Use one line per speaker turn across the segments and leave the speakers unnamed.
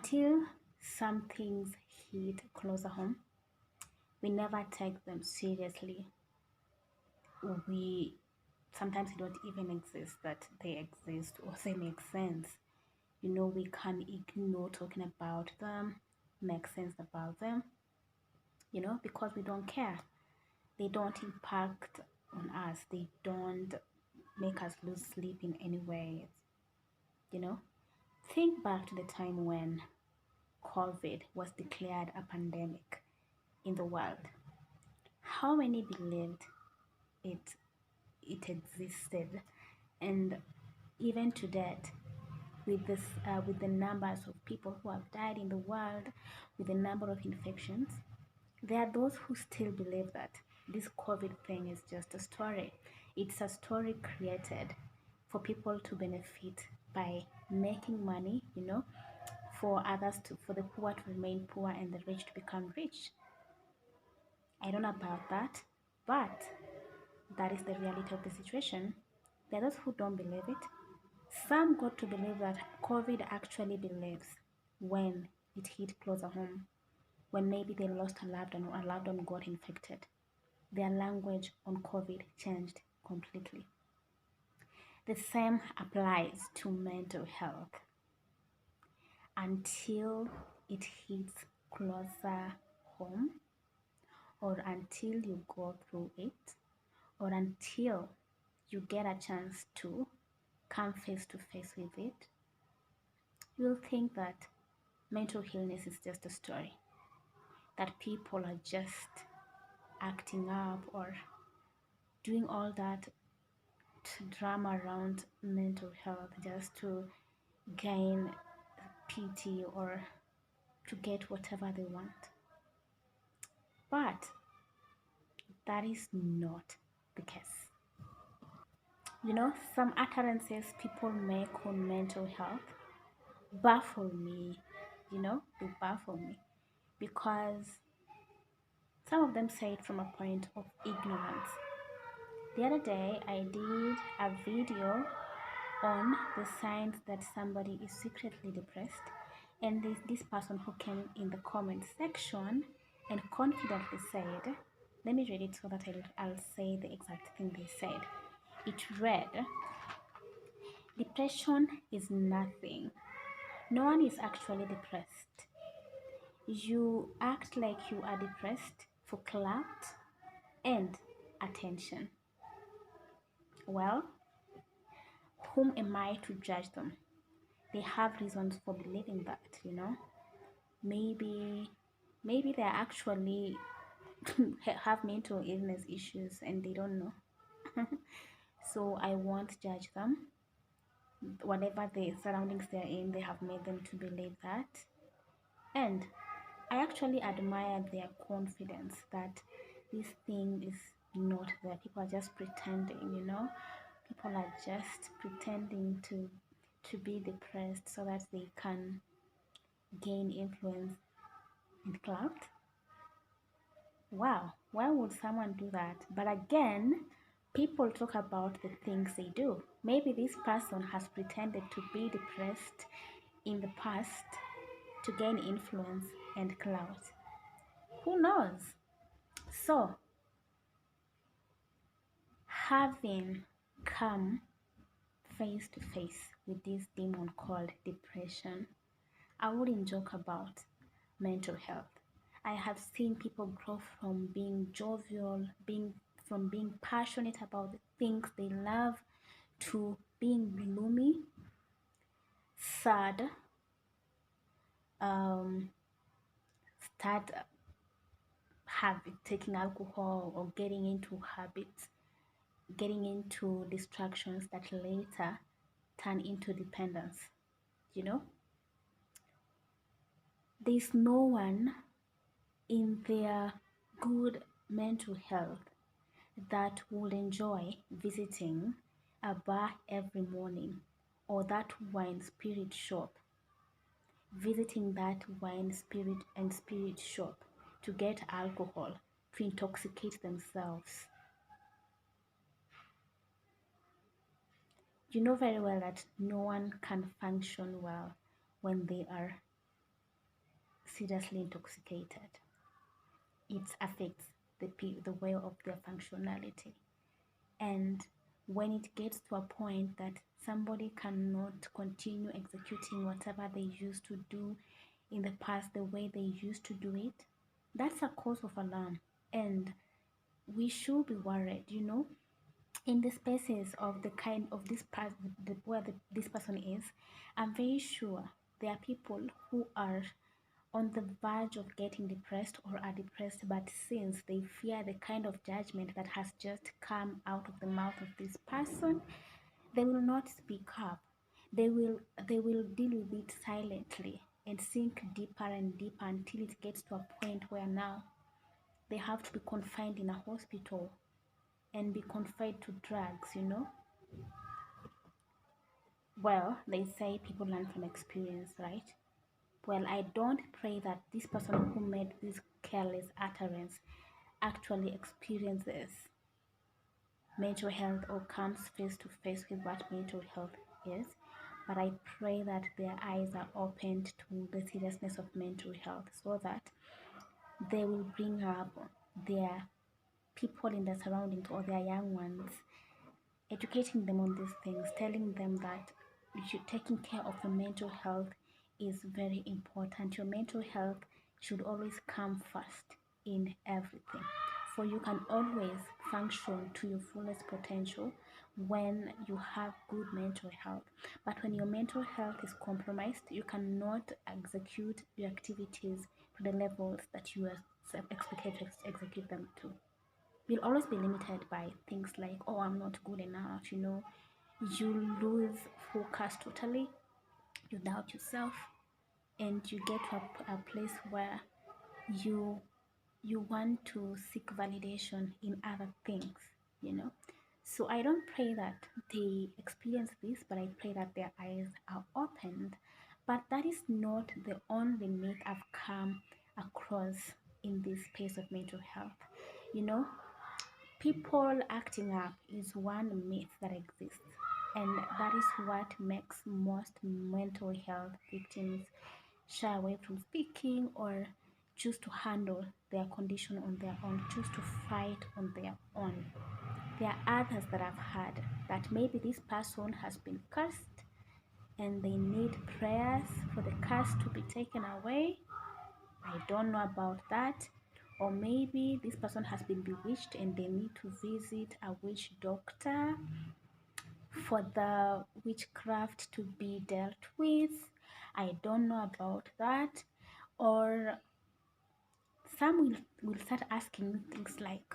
Until some things hit closer home, we never take them seriously. We sometimes don't even exist that they exist or they make sense. We can ignore talking about them, make sense about them, because we don't care. They don't impact on us, they don't make us lose sleep in any way. you know think back to the time when COVID was declared a pandemic in the world. How many believed it it existed? And even to date, with the numbers of people who have died in the world, with the number of infections, there are those who still believe that this COVID thing is just a story. It's a story created for people to benefit by making money, for the poor to remain poor and the rich to become rich. I don't know about that, but that is the reality of the situation. There are those who don't believe it. Some got to believe that COVID actually believes when it hit closer home, when maybe they lost a loved one or a loved one got infected. Their language on COVID changed completely. The same applies to mental health. Until it hits closer home, or until you go through it, or until you get a chance to come face to face with it, you'll think that mental illness is just a story, that people are just acting up or doing all that drama around mental health just to gain pity or to get whatever they want. But that is not the case. Some utterances people make on mental health baffle me, they baffle me because some of them say it from a point of ignorance. The other day, I did a video on the signs that somebody is secretly depressed, and this person who came in the comment section and confidently said, let me read it so that I'll say the exact thing they said. It read, depression is nothing. No one is actually depressed. You act like you are depressed for clout and attention. Well, whom am I to judge them? They have reasons for believing that. Maybe they actually have mental illness issues and they don't know. So I won't judge them. Whatever the surroundings they're in, they have made them to believe that. And I actually admire their confidence that this thing is not there. People are just pretending. People are just pretending to be depressed so that they can gain influence and clout. Wow, why would someone do that? But again, people talk about the things they do. Maybe this person has pretended to be depressed in the past to gain influence and clout. Who knows? So, having come face to face with this demon called depression, I wouldn't joke about mental health. I have seen people grow from being jovial, from being passionate about the things they love to being gloomy, sad, um, start taking alcohol or getting into habits, getting into distractions that later turn into dependence. You know, there's no one in their good mental health that would enjoy visiting a bar every morning or that wine spirit shop, visiting that wine spirit shop to get alcohol to intoxicate themselves. You know very well that no one can function well when they are seriously intoxicated. It affects the way of their functionality. And when it gets to a point that somebody cannot continue executing whatever they used to do in the past the way they used to do it, that's a cause of alarm. And we should be worried, in the spaces of the kind of this part where this person is. I'm very sure there are people who are on the verge of getting depressed or are depressed, but since they fear the kind of judgment that has just come out of the mouth of this person, they will not speak up. They will deal with it silently and sink deeper and deeper until it gets to a point where now they have to be confined in a hospital and be confined to drugs. Well, they say people learn from experience, right? Well, I don't pray that this person who made this careless utterance actually experiences mental health or comes face to face with what mental health is, but I pray that their eyes are opened to the seriousness of mental health so that they will bring up their people in their surroundings or their young ones, educating them on these things, telling them that taking care of your mental health is very important. Your mental health should always come first in everything. For you can always function to your fullest potential when you have good mental health. But when your mental health is compromised, you cannot execute your activities to the levels that you are expected to execute them to. You'll always be limited by things like, oh, I'm not good enough. You lose focus totally, you doubt yourself, and you get to a place where you you want to seek validation in other things. So I don't pray that they experience this, but I pray that their eyes are opened. But that is not the only myth I've come across in this space of mental health. You know, People acting up is one myth that exists, and that is what makes most mental health victims shy away from speaking or choose to handle their condition on their own, choose to fight on their own. There are others that I've heard that maybe this person has been cursed and they need prayers for the curse to be taken away. I don't know about that. Or maybe this person has been bewitched and they need to visit a witch doctor for the witchcraft to be dealt with. I don't know about that. Or some will start asking things like,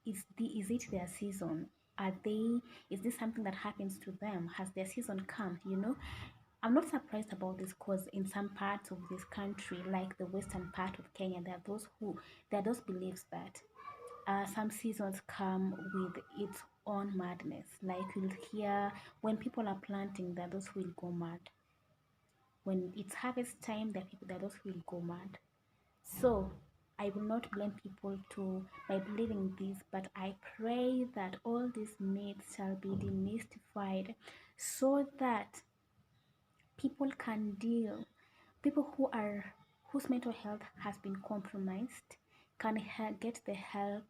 is it their season? Are they is this something that happens to them? Has their season come? I'm not surprised about this because in some parts of this country, like the western part of Kenya, there are those beliefs that some seasons come with its own madness. Like you'll hear when people are planting, there are those who will go mad. When it's harvest time, there are those who will go mad. So I will not blame people to by believing this, but I pray that all these myths shall be demystified so that people can deal people whose mental health has been compromised can get the help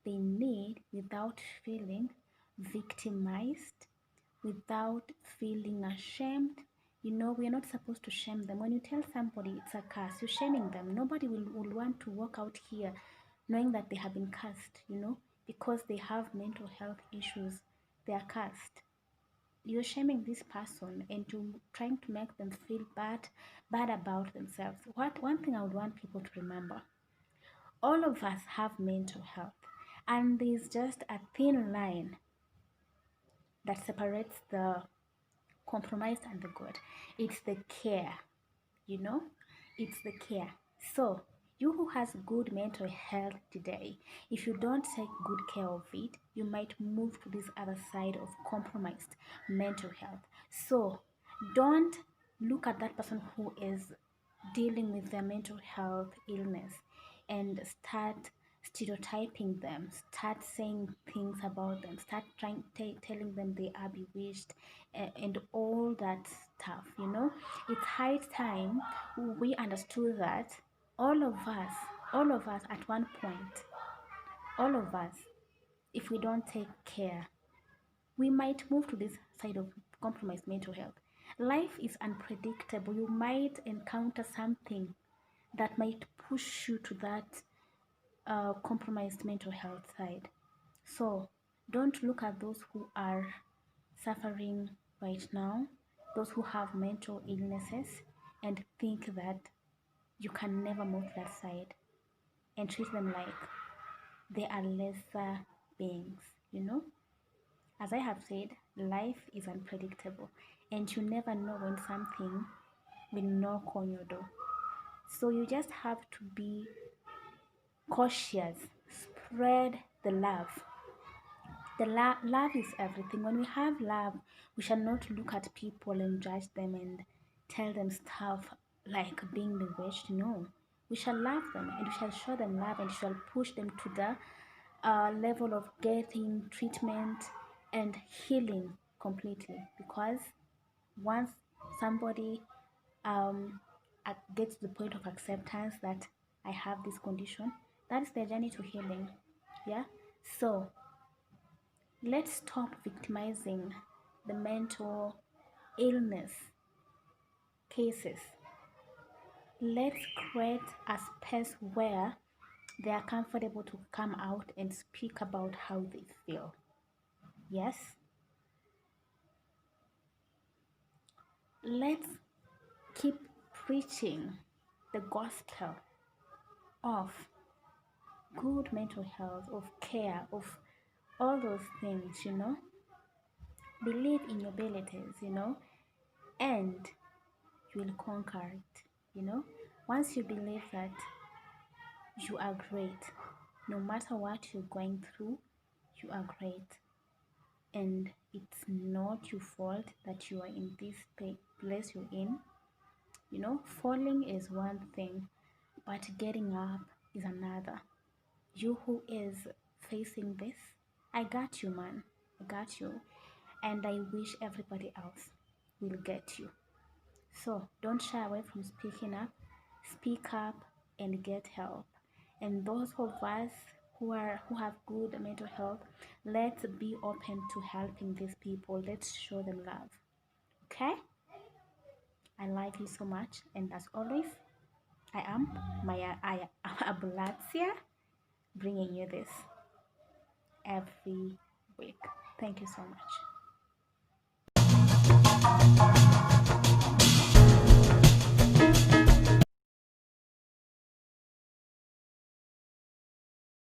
they need without feeling victimized, without feeling ashamed. We are not supposed to shame them. When you tell somebody it's a curse, you're shaming them. Nobody will want to walk out here knowing that they have been cursed, because they have mental health issues. They are cursed. You're shaming this person and you trying to make them feel bad about themselves. What one thing I would want people to remember: all of us have mental health, and there's just a thin line that separates the compromised and the good. It's the care, you know, it's the care. So you who has good mental health today, if you don't take good care of it, you might move to this other side of compromised mental health. So don't look at that person who is dealing with their mental health illness and start stereotyping them, start saying things about them, start telling them they are bewitched, and all that stuff. It's high time we understood that All of us, all of us at one point, all of us, if we don't take care, we might move to this side of compromised mental health. Life is unpredictable. You might encounter something that might push you to that compromised mental health side. So don't look at those who are suffering right now, those who have mental illnesses, and think that you can never move to that side, and treat them like they are lesser beings, you know? As I have said, life is unpredictable, and you never know when something will knock on your door. So you just have to be cautious, spread the love. Love is everything. When we have love, we shall not look at people and judge them and tell them stuff like being bewitched. No, we shall love them and we shall show them love and shall push them to the level of getting treatment and healing completely. Because once somebody gets to the point of acceptance that I have this condition, that is the journey to healing. Yeah. So let's stop victimizing the mental illness cases. Let's create a space where they are comfortable to come out and speak about how they feel. Yes, let's keep preaching the gospel of good mental health, of care, of all those things, you know. Believe in your abilities, you know, and you will conquer it, you know. Once you believe that you are great, no matter what you're going through, you are great. And it's not your fault that you are in this place you're in. You know, falling is one thing, but getting up is another. You who is facing this, I got you, man. I got you. And I wish everybody else will get you. So don't shy away from speaking up. Speak up and get help. And those of us who have good mental health, let's be open to helping these people. Let's show them love. Okay? I love you so much, and as always, I am Maya Abulatia, bringing you this every week. Thank you so much.